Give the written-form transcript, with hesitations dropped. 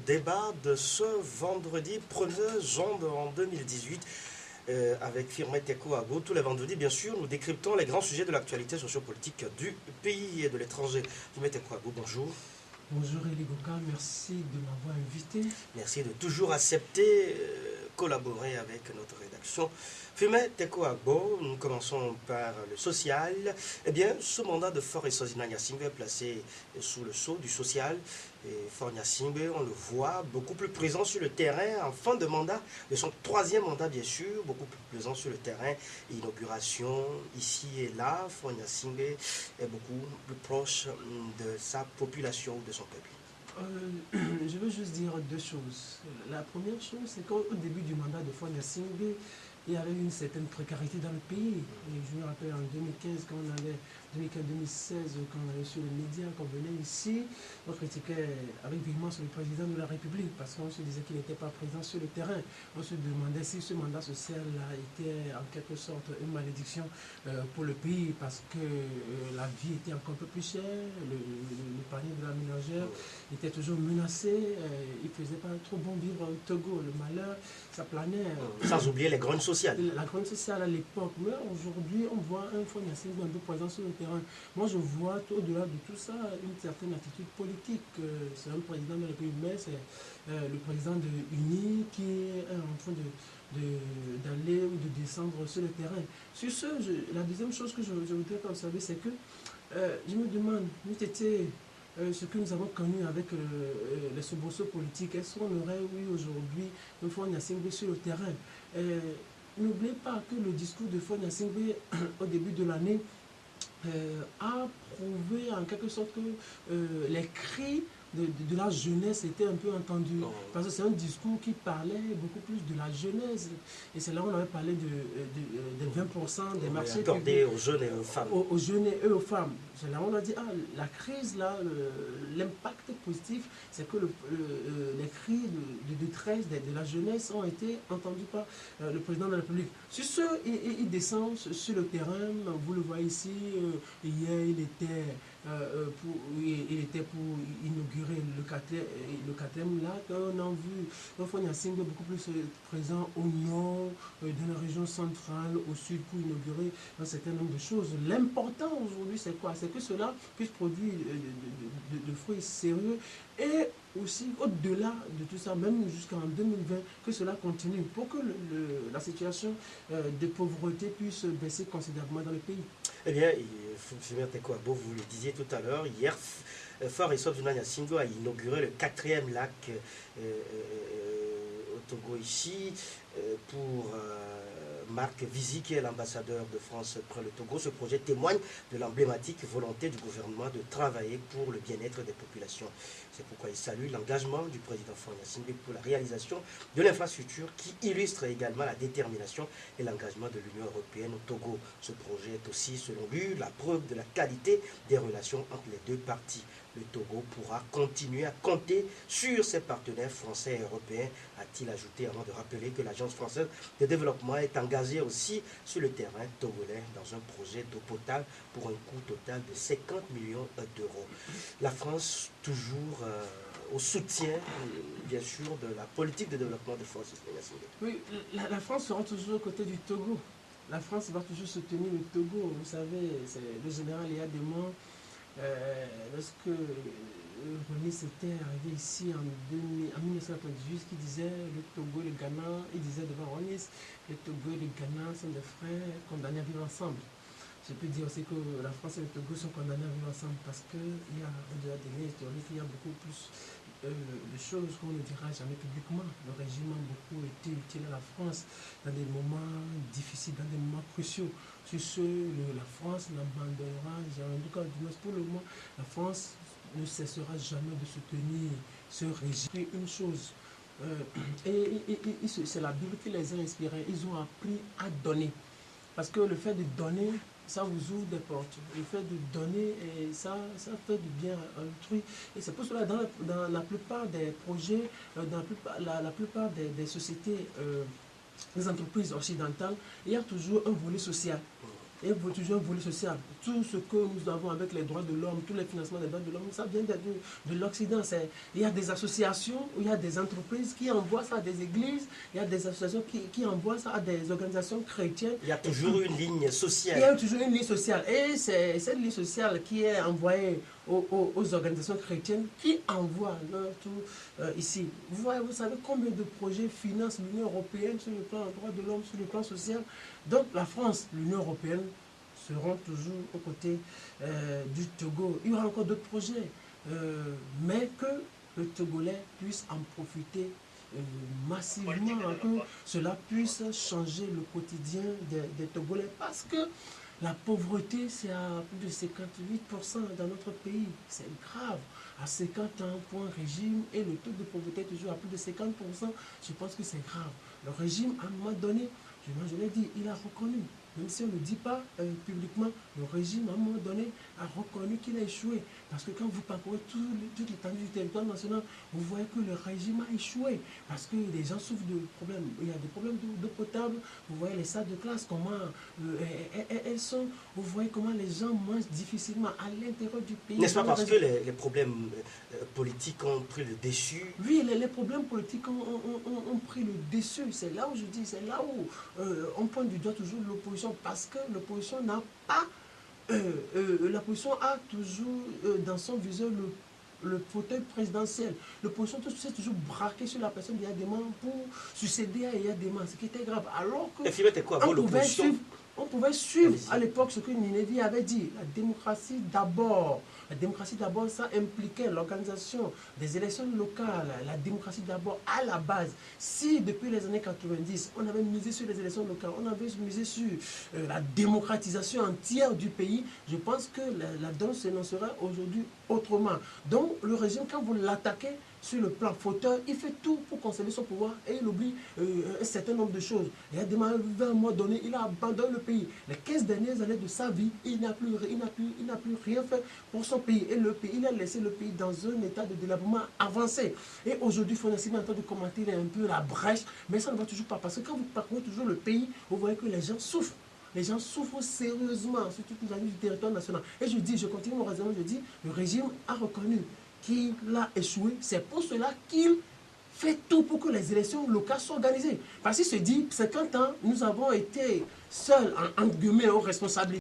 débat de ce vendredi 1er janvier en 2018 avec Firmin Teko Agbo. Tous les vendredis, bien sûr, nous décryptons les grands sujets de l'actualité sociopolitique du pays et de l'étranger. Firmin Teko Agbo, bonjour. Bonjour Elie Goka, merci de m'avoir invité. Merci de toujours accepter, collaborer avec notre rédaction. Firmin Teko Agbo, nous commençons par le social. Eh bien, ce mandat de Faure Eswazina Gnassingbé est placé sous le sceau du social. Et Faure Gnassingbé, on le voit, beaucoup plus présent sur le terrain en fin de mandat, de son troisième mandat bien sûr, beaucoup plus présent sur le terrain. Inauguration ici et là, Faure Gnassingbé est beaucoup plus proche de sa population ou de son peuple. Je veux juste dire deux choses. La première chose, c'est qu'au début du mandat de Faure Gnassingbé, il y avait une certaine précarité dans le pays. Et je me rappelle en 2015, quand on allait, 2015-2016, quand on allait sur les médias, quand on venait ici, on critiquait avec véhémence le président de la République parce qu'on se disait qu'il n'était pas présent sur le terrain. On se demandait si ce mandat social-là était en quelque sorte une malédiction pour le pays parce que la vie était encore un peu plus chère, le panier de la ménagère était toujours menacé, il ne faisait pas trop bon vivre au Togo, le malheur, ça planait. Sans oublier les grandes sociales. La grande sociale à l'époque, mais aujourd'hui on voit un Faure Gnassingbé un peu présent sur le terrain. Moi je vois au-delà de tout ça une certaine attitude politique. C'est un président de la République, mais c'est le président de UNI qui est en train d'aller ou de descendre sur le terrain. Sur ce, la deuxième chose que je voudrais observer, c'est que je me demande, ce que nous avons connu avec les soubresauts politiques, est-ce qu'on aurait eu aujourd'hui un Faure Gnassingbé sur le terrain? N'oubliez pas que le discours de Faure Gnassingbé au début de l'année a prouvé en quelque sorte que les cris de la jeunesse étaient un peu entendus. Parce que c'est un discours qui parlait beaucoup plus de la jeunesse. Et c'est là où on avait parlé des 20% des marchés accordés aux jeunes et aux femmes. Aux jeunes et aux femmes. C'est là où on a dit, la crise, là, l'impact positif, c'est que les cris de détresse de la jeunesse ont été entendus par le président de la République. Sur ce, il descend sur le terrain. Vous le voyez ici. Hier, il était pour inaugurer le quatrième là, on a vu Faure Gnassingbé beaucoup plus présent au nord, dans la région centrale, au sud, pour inaugurer un certain nombre de choses. L'important aujourd'hui, c'est quoi? C'est que cela puisse produire de fruits sérieux et aussi, au-delà de tout ça, même jusqu'en 2020, que cela continue pour que la situation de pauvreté puisse baisser considérablement dans le pays. Eh bien, Firmin Teko Agbo, vous le disiez tout à l'heure, hier, Faure Eswazina Gnassingbé a inauguré le 4e lac au Togo ici pour Marc Vizy, qui est l'ambassadeur de France près le Togo. Ce projet témoigne de l'emblématique volonté du gouvernement de travailler pour le bien-être des populations. C'est pourquoi il salue l'engagement du président Faure Gnassingbé pour la réalisation de l'infrastructure qui illustre également la détermination et l'engagement de l'Union européenne au Togo. Ce projet est aussi, selon lui, la preuve de la qualité des relations entre les deux parties. Le Togo pourra continuer à compter sur ses partenaires français et européens, a-t-il ajouté, avant de rappeler que l'Agence française de développement est engagée aussi sur le terrain togolais dans un projet d'eau potable pour un coût total de 50 millions d'euros. La France, toujours au soutien, bien sûr, de la politique de développement de Faure Gnassingbé. Oui, la France sera toujours aux côtés du Togo. La France va toujours soutenir le Togo. Vous savez, c'est le général Léa Demon. Lorsque René s'était arrivé ici en 1998, qui disait le Togo et le Ghana, il disait devant René, le Togo et le Ghana sont des frères condamnés à vivre ensemble. Je peux dire aussi que la France et le Togo sont condamnés à vivre ensemble parce qu'il y a, au-delà des liens historiques, il y a beaucoup plus de choses qu'on ne dira jamais publiquement. Le régime a beaucoup été utile à la France dans des moments difficiles, dans des moments cruciaux. Sur ce, la France n'abandonnera jamais. En tout cas, pour le moment, la France ne cessera jamais de soutenir ce régime. Une chose, c'est la Bible qui les a inspirés. Ils ont appris à donner. Parce que le fait de donner, ça vous ouvre des portes. Le fait de donner, ça fait du bien à autrui. Et c'est pour cela, dans la plupart des projets, dans la plupart des sociétés, des entreprises occidentales, il y a toujours un volet social. et toujours un volet social. Tout ce que nous avons avec les droits de l'homme, tous les financements des droits de l'homme, ça vient de l'Occident. Il y a des associations, il y a des entreprises qui envoient ça à des églises, il y a des associations qui envoient ça à des organisations chrétiennes. Il y a toujours une ligne sociale. Il y a toujours une ligne sociale. Et c'est cette ligne sociale qui est envoyée aux organisations chrétiennes qui envoient tout ici. Vous savez combien de projets finance l'Union européenne sur le plan des droits de l'homme, sur le plan social. Donc la France, l'Union européenne seront toujours aux côtés du Togo. Il y aura encore d'autres projets, mais que le Togolais puisse en profiter massivement, que cela puisse changer le quotidien des Togolais, parce que la pauvreté, c'est à plus de 58% dans notre pays. C'est grave. À 50 ans pour un régime et le taux de pauvreté est toujours à plus de 50%, je pense que c'est grave. Le régime, à un moment donné, je l'ai dit, il a reconnu. Même si on ne le dit pas publiquement, le régime, à un moment donné, a reconnu qu'il a échoué. Parce que quand vous parcourez toute l'étendue du territoire national, vous voyez que le régime a échoué. Parce que les gens souffrent de problèmes. Il y a des problèmes d'eau potable. Vous voyez les salles de classe, comment elles sont. Vous voyez comment les gens mangent difficilement à l'intérieur du pays. N'est-ce pas parce que les problèmes politiques ont pris le dessus? Oui, les problèmes politiques ont pris le dessus. C'est là où je dis, c'est là où on pointe du doigt toujours l'opposition. Parce que l'opposition n'a pas... l'opposition a toujours dans son viseur le fauteuil présidentiel. L'opposition s'est toujours braquée sur la personne d'Yadema pour succéder à Yadema, ce qui était grave. Alors que on pouvait suivre à l'époque ce que Ninevi avait dit, la démocratie d'abord. La démocratie d'abord, ça impliquait l'organisation des élections locales, la démocratie d'abord à la base. Si depuis les années 90, on avait misé sur les élections locales, on avait misé sur la démocratisation entière du pays, je pense que la donne s'énoncerait aujourd'hui autrement. Donc le régime, quand vous l'attaquez sur le plan fauteur, il fait tout pour conserver son pouvoir et il oublie un certain nombre de choses. Il a demandé à un moment donné, il a abandonné le pays. Les 15 dernières années de sa vie, il n'a plus rien fait pour son pays. Et le pays, il a laissé le pays dans un état de délabrement avancé. Et aujourd'hui, il faut essayer en train de commenter un peu la brèche, mais ça ne va toujours pas. Parce que quand vous parcourez toujours le pays, vous voyez que les gens souffrent. Les gens souffrent sérieusement sur toute la ligne du territoire national. Et je continue mon raisonnement, je dis, le régime a reconnu qu'il a échoué. C'est pour cela qu'il fait tout pour que les élections locales soient organisées. Parce qu'il se dit, 50 ans, nous avons été seuls, en guillemets, aux responsabilités.